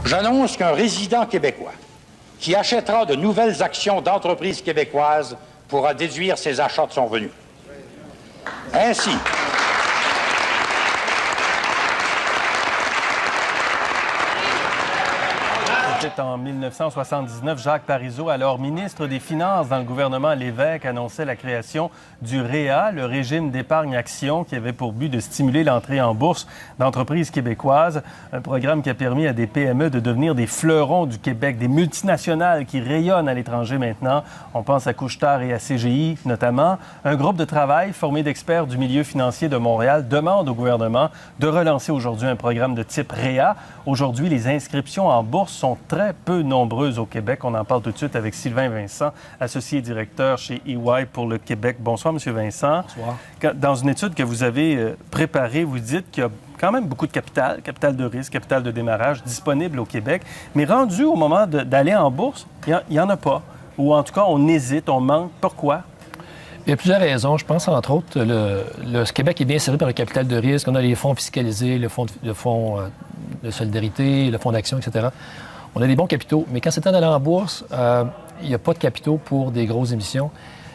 J'annonce qu'un résident québécois qui achètera de nouvelles actions d'entreprises québécoises pourra déduire ses achats de son revenu. Ainsi, c'était en 1979. Jacques Parizeau, alors ministre des Finances dans le gouvernement Lévesque, annonçait la création du REA, le régime d'épargne-action, qui avait pour but de stimuler l'entrée en bourse d'entreprises québécoises. Un programme qui a permis à des PME de devenir des fleurons du Québec, des multinationales qui rayonnent à l'étranger maintenant. On pense à Couche-Tard et à CGI notamment. Un groupe de travail formé d'experts du milieu financier de Montréal demande au gouvernement de relancer aujourd'hui un programme de type REA. Aujourd'hui, les inscriptions en bourse sont très peu nombreuses au Québec. On en parle tout de suite avec Sylvain Vincent, associé directeur chez EY pour le Québec. Bonsoir, M. Vincent. Bonsoir. Dans une étude que vous avez préparée, vous dites qu'il y a quand même beaucoup de capital de risque, capital de démarrage disponible au Québec, mais rendu au moment d'aller en bourse, il n'y en a pas. Ou en tout cas, on hésite, on manque. Pourquoi? Il y a plusieurs raisons. Je pense, entre autres, le Québec est bien servi par le capital de risque. On a les fonds fiscalisés, le fonds de solidarité, le fonds d'action, etc. On a des bons capitaux, mais quand c'est temps d'aller en bourse, il n'y a pas de capitaux pour des grosses émissions.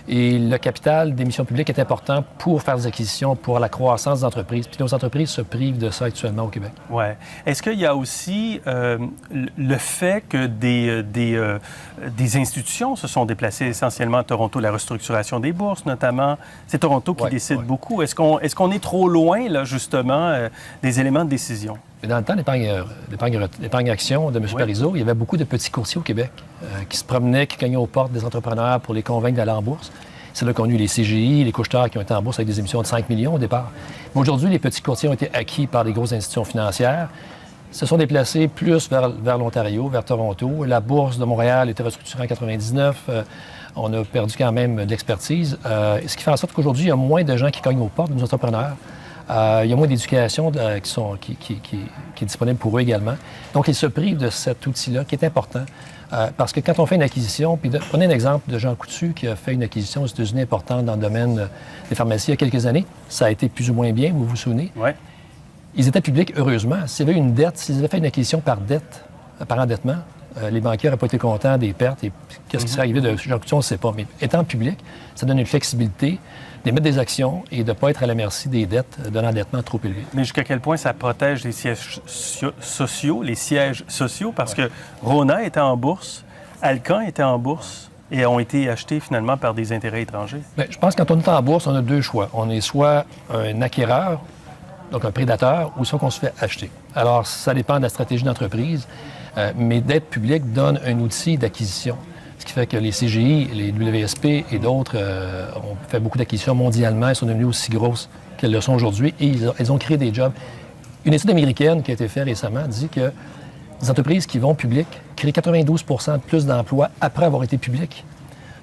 Et le capital d'émissions publiques est important pour faire des acquisitions, pour la croissance des entreprises. Puis nos entreprises se privent de ça actuellement au Québec. Oui. Est-ce qu'il y a aussi le fait que des institutions se sont déplacées essentiellement à Toronto, la restructuration des bourses notamment? C'est Toronto qui décide beaucoup. Est-ce qu'on est trop loin, là, justement, des éléments de décision? Mais dans le temps d'épargne action de M. Parizeau, il y avait beaucoup de petits courtiers au Québec qui se promenaient, qui cognaient aux portes des entrepreneurs pour les convaincre d'aller en bourse. C'est là qu'on a eu les CGI, les Couche-Tard qui ont été en bourse avec des émissions de 5 millions au départ. Mais aujourd'hui, les petits courtiers ont été acquis par les grosses institutions financières, se sont déplacés plus vers l'Ontario, vers Toronto. La bourse de Montréal était restructurée en 1999. On a perdu quand même de l'expertise. Ce qui fait en sorte qu'aujourd'hui, il y a moins de gens qui cognent aux portes de nos entrepreneurs. Il y a moins d'éducation qui est disponible pour eux également. Donc, ils se privent de cet outil-là qui est important. Parce que quand on fait une acquisition, puis prenez un exemple de Jean Coutu qui a fait une acquisition aux États-Unis importante dans le domaine des pharmacies il y a quelques années. Ça a été plus ou moins bien, vous vous souvenez? Oui. Ils étaient publics, heureusement. S'ils avaient une dette, s'ils avaient fait une acquisition par dette, par endettement, les banquiers n'auraient pas été contents des pertes. Et qu'est-ce qui serait arrivé de Jean Coutu, on ne sait pas. Mais étant public, ça donne une flexibilité d'émettre des actions et de ne pas être à la merci des dettes d'un endettement trop élevé. Mais jusqu'à quel point ça protège les sièges sociaux, parce que Rona était en bourse, Alcan était en bourse et ont été achetés finalement par des intérêts étrangers? Bien, je pense que quand on est en bourse, on a deux choix. On est soit un acquéreur, donc un prédateur, ou soit qu'on se fait acheter. Alors, ça dépend de la stratégie d'entreprise, mais d'être public donne un outil d'acquisition. Ce qui fait que les CGI, les WSP et d'autres ont fait beaucoup d'acquisitions mondialement. Elles sont devenues aussi grosses qu'elles le sont aujourd'hui et elles ont créé des jobs. Une étude américaine qui a été faite récemment dit que les entreprises qui vont publiques créent 92 de plus d'emplois après avoir été publiques.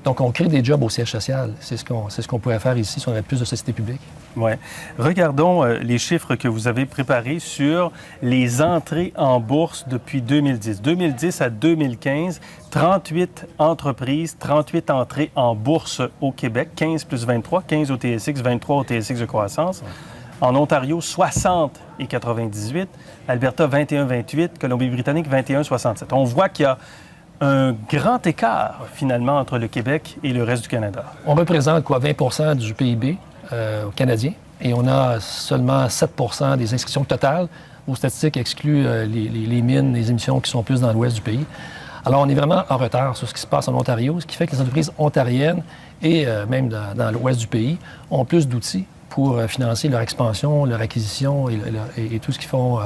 Donc, on crée des jobs au siège social. C'est ce qu'on pourrait faire ici si on avait plus de sociétés publiques. Oui. Regardons les chiffres que vous avez préparés sur les entrées en bourse depuis 2010. 2010 à 2015, 38 entreprises, 38 entrées en bourse au Québec, 15 plus 23, 15 au TSX, 23 au TSX de croissance. En Ontario, 60 et 98. Alberta, 21-28. Colombie-Britannique, 21-67. On voit qu'il y a un grand écart, finalement, entre le Québec et le reste du Canada. On représente, 20 du PIB canadien et on a seulement 7 des inscriptions totales. Vos statistiques excluent les mines, les émissions qui sont plus dans l'ouest du pays. Alors, on est vraiment en retard sur ce qui se passe en Ontario, ce qui fait que les entreprises ontariennes et même dans l'ouest du pays ont plus d'outils pour financer leur expansion, leur acquisition et tout ce qu'ils font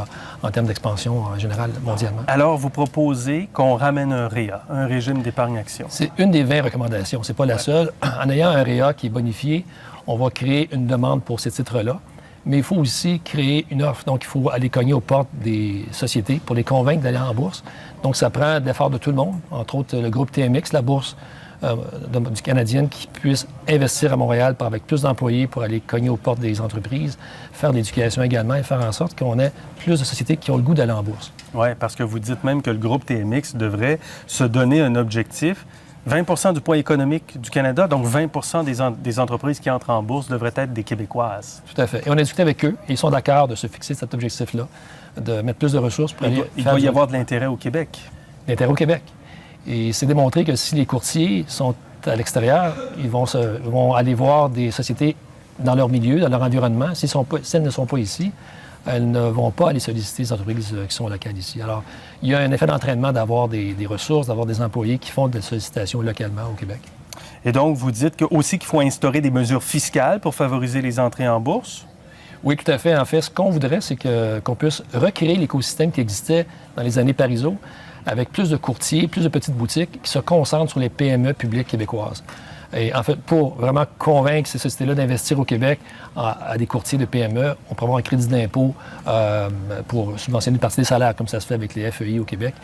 en termes d'expansion en général mondialement. Alors, vous proposez qu'on ramène un REA, un régime d'épargne-action. C'est une des 20 recommandations. C'est pas la seule. En ayant un REA qui est bonifié, on va créer une demande pour ces titres-là. Mais il faut aussi créer une offre. Donc, il faut aller cogner aux portes des sociétés pour les convaincre d'aller en bourse. Donc, ça prend de l'effort de tout le monde, entre autres le groupe TMX, la bourse du Canadien, qui puisse investir à Montréal avec plus d'employés pour aller cogner aux portes des entreprises, faire de l'éducation également et faire en sorte qu'on ait plus de sociétés qui ont le goût d'aller en bourse. Oui, parce que vous dites même que le groupe TMX devrait se donner un objectif. 20 du poids économique du Canada, donc 20 des entreprises qui entrent en bourse devraient être des Québécoises. Tout à fait. Et on a discuté avec eux et ils sont d'accord de se fixer cet objectif-là de mettre plus de ressources pour aller Il faire doit y avoir de l'intérêt au Québec. l'intérêt au Québec. Et c'est démontré que si les courtiers sont à l'extérieur, ils vont aller voir des sociétés dans leur milieu, dans leur environnement. Si elles ne sont pas ici, elles ne vont pas aller solliciter les entreprises qui sont locales ici. Alors, il y a un effet d'entraînement d'avoir des ressources, d'avoir des employés qui font de la sollicitation localement au Québec. Et donc, vous dites aussi qu'il faut instaurer des mesures fiscales pour favoriser les entrées en bourse? Oui, tout à fait. En fait, ce qu'on voudrait, c'est qu'on puisse recréer l'écosystème qui existait dans les années Parizeau avec plus de courtiers, plus de petites boutiques qui se concentrent sur les PME publiques québécoises. Et en fait, pour vraiment convaincre ces sociétés-là d'investir au Québec à des courtiers de PME, on peut avoir un crédit d'impôt pour subventionner une partie des salaires, comme ça se fait avec les FEI au Québec,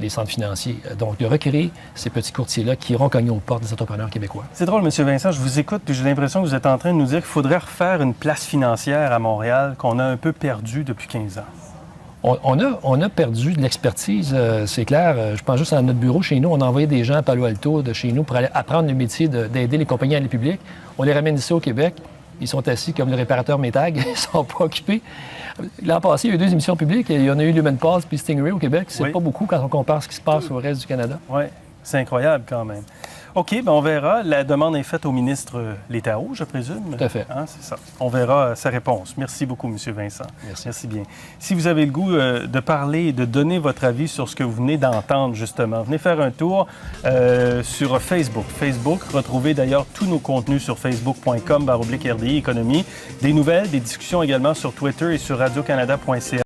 les centres financiers. Donc, de recréer ces petits courtiers-là qui iront cogner aux portes des entrepreneurs québécois. C'est drôle, M. Vincent, je vous écoute, puis j'ai l'impression que vous êtes en train de nous dire qu'il faudrait refaire une place financière à Montréal qu'on a un peu perdue depuis 15 ans. On a perdu de l'expertise, c'est clair. Je pense juste à notre bureau chez nous. On a envoyé des gens à Palo Alto de chez nous pour aller apprendre le métier d'aider les compagnies à aller public. On les ramène ici au Québec. Ils sont assis comme le réparateur Métag. Ils ne sont pas occupés. L'an passé, il y a eu 2 émissions publiques. Il y en a eu Lumen Pulse puis Stingray au Québec. C'est pas beaucoup quand on compare ce qui se passe au reste du Canada. Oui, c'est incroyable quand même. OK, bien, on verra. La demande est faite au ministre Létao, je présume. Tout à fait. Hein, c'est ça. On verra sa réponse. Merci beaucoup, M. Vincent. Merci bien. Si vous avez le goût de parler et de donner votre avis sur ce que vous venez d'entendre, justement, venez faire un tour sur Facebook. Retrouvez d'ailleurs tous nos contenus sur facebook.com/RDI Économie. Des nouvelles, des discussions également sur Twitter et sur radiocanada.ca.